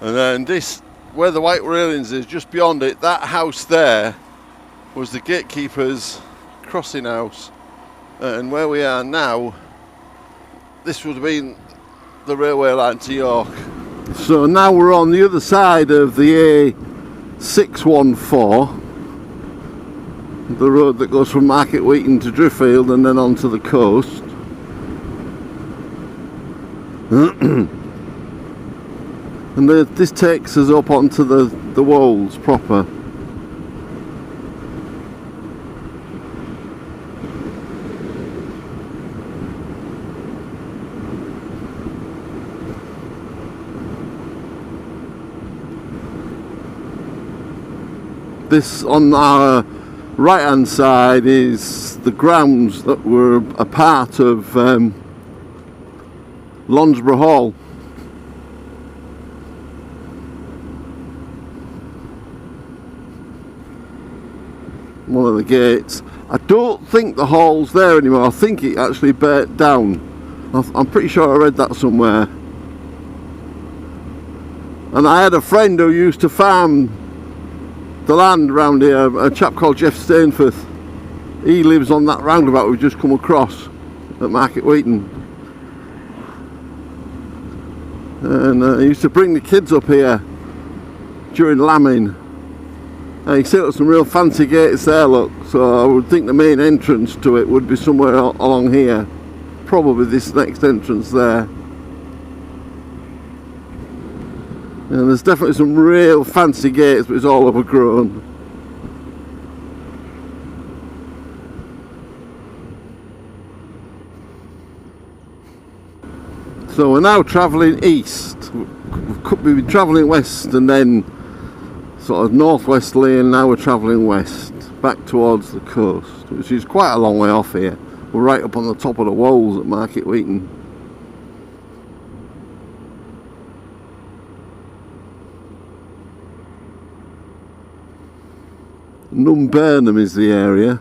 And then this, where the white railings is, just beyond it, that house there was the gatekeeper's crossing house. And where we are now, this would have been the railway line to York. So now we're on the other side of the A614, the road that goes from Market Wheaton to Driffield and then onto the coast. And this takes us up onto the Wolds proper. This, on our right hand side, is the grounds that were a part of Loughborough Hall. One of the gates. I don't think the hall's there anymore. I think it actually burnt down. I'm pretty sure I read that somewhere. And I had a friend who used to farm the land around here, a chap called Jeff Stainforth. He lives on that roundabout we've just come across at Market Wheaton. And he used to bring the kids up here during lambing. You see some real fancy gates there, look, so I would think the main entrance to it would be somewhere along here. Probably this next entrance there. And there's definitely some real fancy gates, but it's all overgrown. So we're now travelling east. We've been travelling west and then sort of northwesterly, and now we're travelling west back towards the coast, which is quite a long way off here. We're right up on the top of the Wolds at Market Wheaton. Burnham is the area.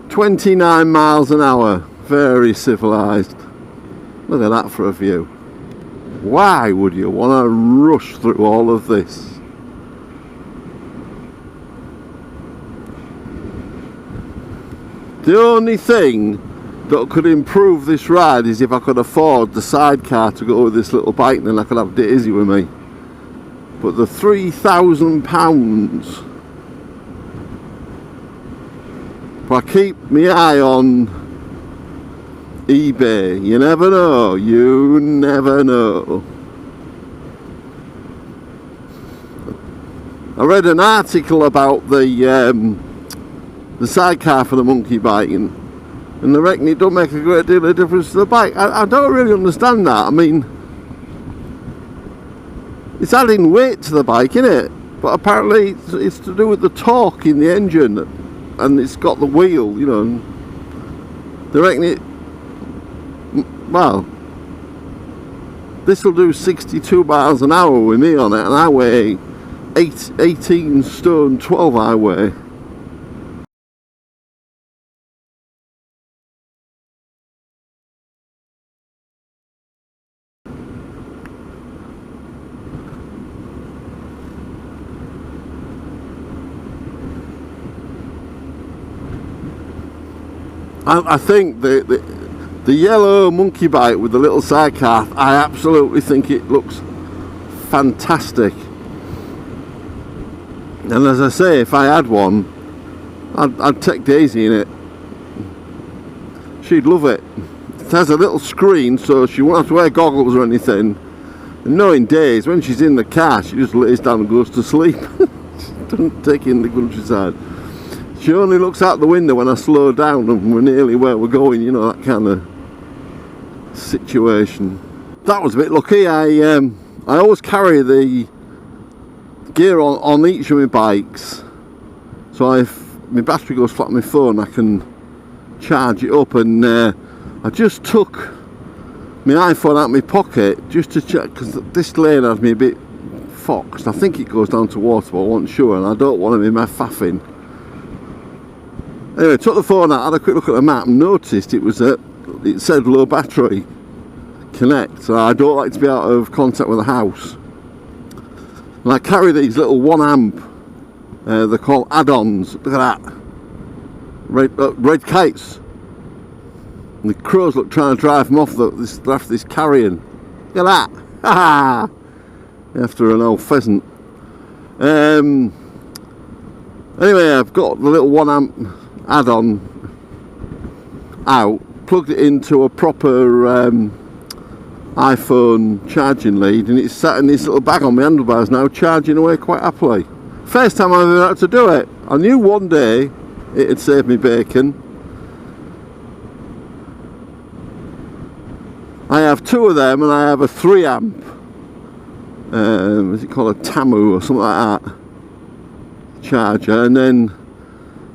"29 miles an hour, very civilised." Look at that for a view. Why would you want to rush through all of this? The only thing that could improve this ride is if I could afford the sidecar to go with this little bike, then I could have Daisy with me. But the £3,000, if I keep my eye on eBay, you never know, you never know. I read an article about the sidecar for the monkey bike, and I reckon it don't make a great deal of difference to the bike. I don't really understand that. I mean, it's adding weight to the bike, isn't it? But apparently it's to do with the torque in the engine, and it's got the wheel, you know. And they reckon it, well, this will do 62 miles an hour with me on it, and I weigh 18 stone 12 I weigh. I think the yellow monkey bike with the little sidecar, I absolutely think it looks fantastic. And as I say, if I had one, I'd take Daisy in it. She'd love it. It has a little screen, so she won't have to wear goggles or anything. And knowing Daisy, when she's in the car, she just lays down and goes to sleep. She doesn't take in the countryside. She only looks out the window when I slow down and we're nearly where we're going, you know, that kind of situation. That was a bit lucky. I always carry the gear on each of my bikes, so if my battery goes flat on my phone I can charge it up, and I just took my iPhone out of my pocket just to check, because this lane has me a bit foxed. I think it goes down to water, but I wasn't sure, and I don't want to be faffing. Anyway, took the phone out, had a quick look at the map and noticed it said low battery connect. So I don't like to be out of contact with the house. And I carry these little 1 amp, they're called add-ons. Look at that. Red kites. And the crows look trying to drive them off after this carrion. Look at that. Ha! After an old pheasant. Anyway, I've got the little 1 amp add-on out, plugged it into a proper iPhone charging lead, and it's sat in this little bag on my handlebars now, charging away quite happily. First time I've ever had to do it. I knew one day it'd save me bacon. I have 2 of them, and I have a 3 amp. Is it called a Tamu or something like that? Charger, and then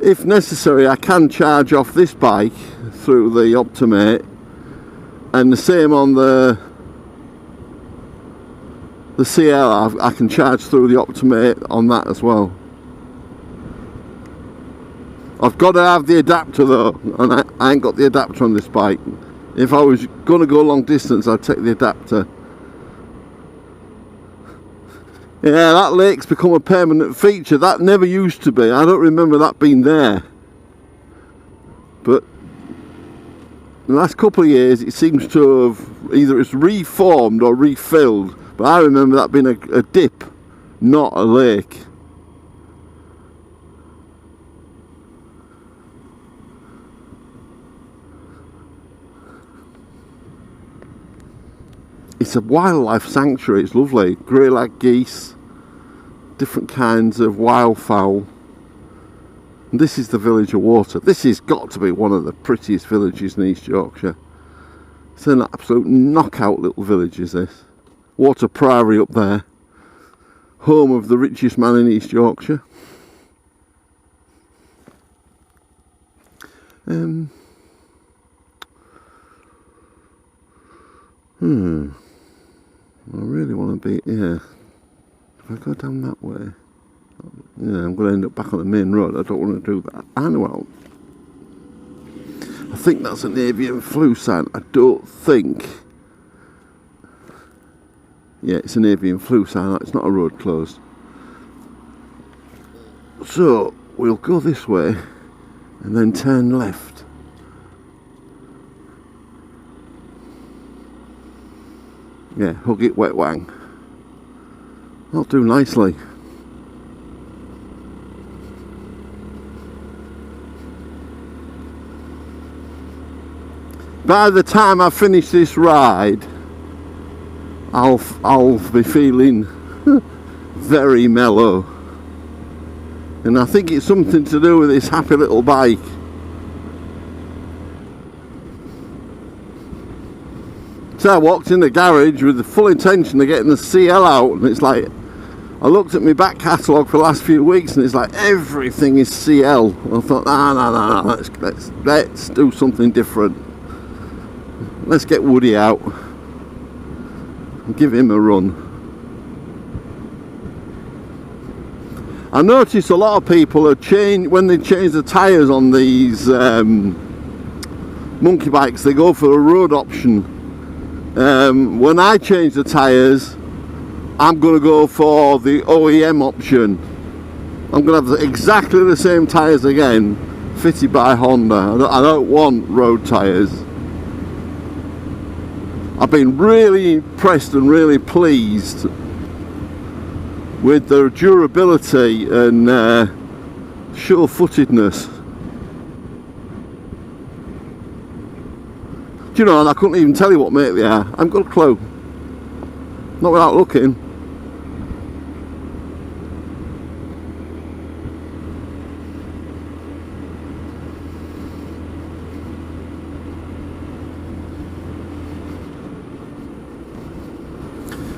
if necessary I can charge off this bike through the Optimate, and the same on the CL. I can charge through the Optimate on that as well. I've got to have the adapter though, and I ain't got the adapter on this bike. If I was going to go long distance, I'd take the adapter. Yeah, that lake's become a permanent feature. That never used to be. I don't remember that being there. But in the last couple of years, it seems to have either it's reformed or refilled. But I remember that being a dip, not a lake. It's a wildlife sanctuary. It's lovely. Grey-lag geese, different kinds of wildfowl. And this is the village of Water. This has got to be one of the prettiest villages in East Yorkshire. It's an absolute knockout little village, is this. Water Priory up there, home of the richest man in East Yorkshire. I really want to be here. If I go down that way, yeah, I'm going to end up back on the main road. I don't want to do that. I know. I think that's an avian flu sign. I don't think. Yeah, it's an avian flu sign. It's not a road closed. So we'll go this way and then turn left. Yeah, hug it, wet wang. That'll do nicely. By the time I finish this ride, I'll be feeling very mellow. And I think it's something to do with this happy little bike. So I walked in the garage with the full intention of getting the CL out, and it's like, I looked at my back catalogue for the last few weeks and it's like everything is CL. I thought, no, let's do something different. Let's get Woody out and give him a run. I noticed a lot of people are when they change the tyres on these monkey bikes, they go for a road option. When I change the tyres, I'm going to go for the OEM option. I'm going to have exactly the same tyres again, fitted by Honda. I don't want road tyres. I've been really impressed and really pleased with their durability and sure-footedness. Do you know, and I couldn't even tell you what make they are. I haven't got a clue. Not without looking.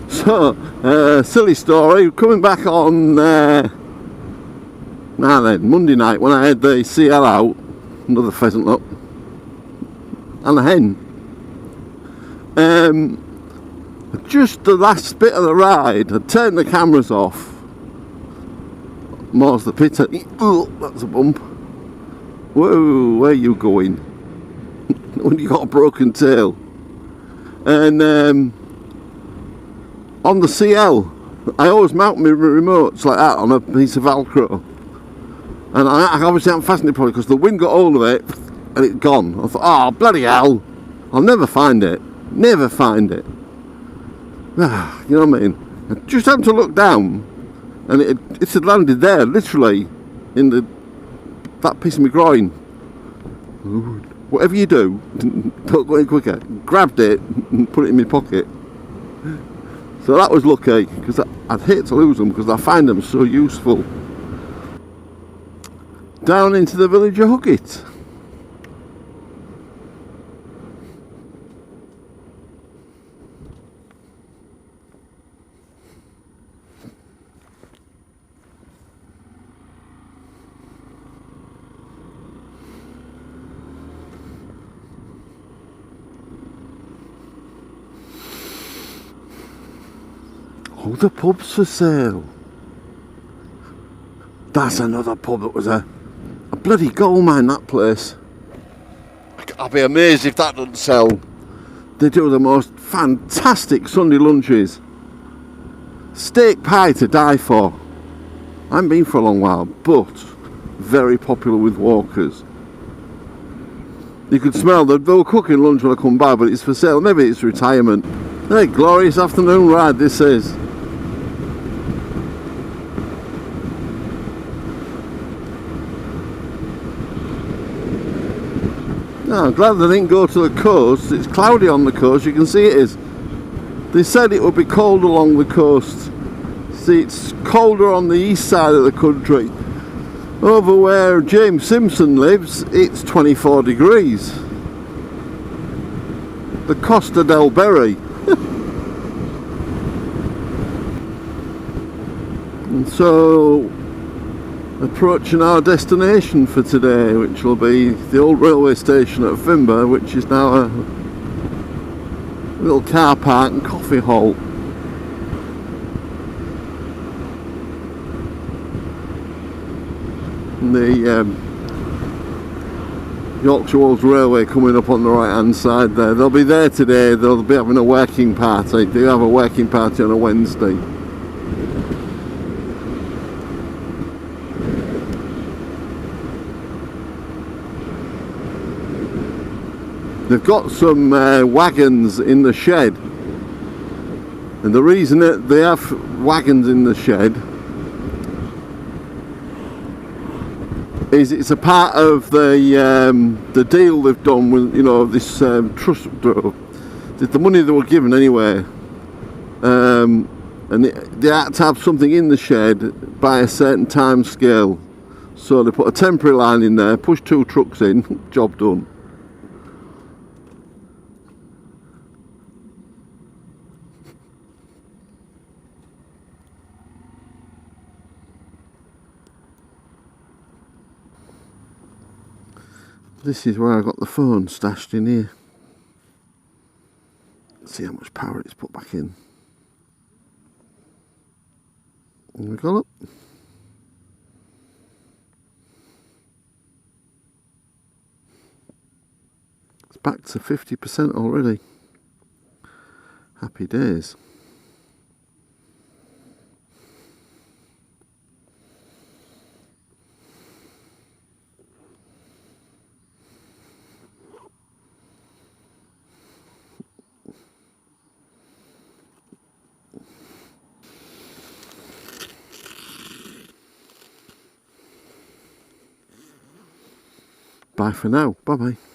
So, silly story. Coming back on Monday night when I had the CL out, another pheasant look, and a hen. Just the last bit of the ride, I turned the cameras off. More's the pit. Oh, that's a bump. whoa, where are you going? When you got a broken tail. And on the CL, I always mount my remotes like that on a piece of Velcro. And I obviously haven't fastened it properly because the wind got hold of it and it's gone. I thought, oh, bloody hell, I'll never find it. Never find it. You know what I mean? I just happened to look down and it had landed there, literally, in that piece of my groin. Whatever you do, don't go any quicker. Grabbed it and put it in my pocket. So that was lucky, because I'd hate to lose them because I find them so useful. Down into the village of Huggett. Oh, the pub's for sale. That's another pub that was a bloody gold mine, that place. I'll be amazed if that doesn't sell. They do the most fantastic Sunday lunches. Steak pie to die for. I haven't been for a long while, but very popular with walkers. You could smell that they were cooking lunch when I come by, but it's for sale. Maybe it's retirement. Hey, glorious afternoon ride this is. No, I'm glad they didn't go to the coast. It's cloudy on the coast, you can see it is. They said it would be cold along the coast. See, it's colder on the east side of the country. Over where James Simpson lives, it's 24 degrees. The Costa del Berry. And so, approaching our destination for today, which will be the old railway station at Finbar, which is now a little car park and coffee hall. And the Yorkshire Wolds Railway coming up on the right hand side there. They'll be there today, they'll be having a working party. They have a working party on a Wednesday. They've got some wagons in the shed, and the reason that they have wagons in the shed is it's a part of the deal they've done with, you know, this trust, the money they were given anyway, and they had to have something in the shed by a certain time scale, so they put a temporary line in there, push 2 trucks in, job done. This is where I got the phone stashed in here. Let's see how much power it's put back in. And we got up. It's back to 50% already. Happy days. Bye for now. Bye bye.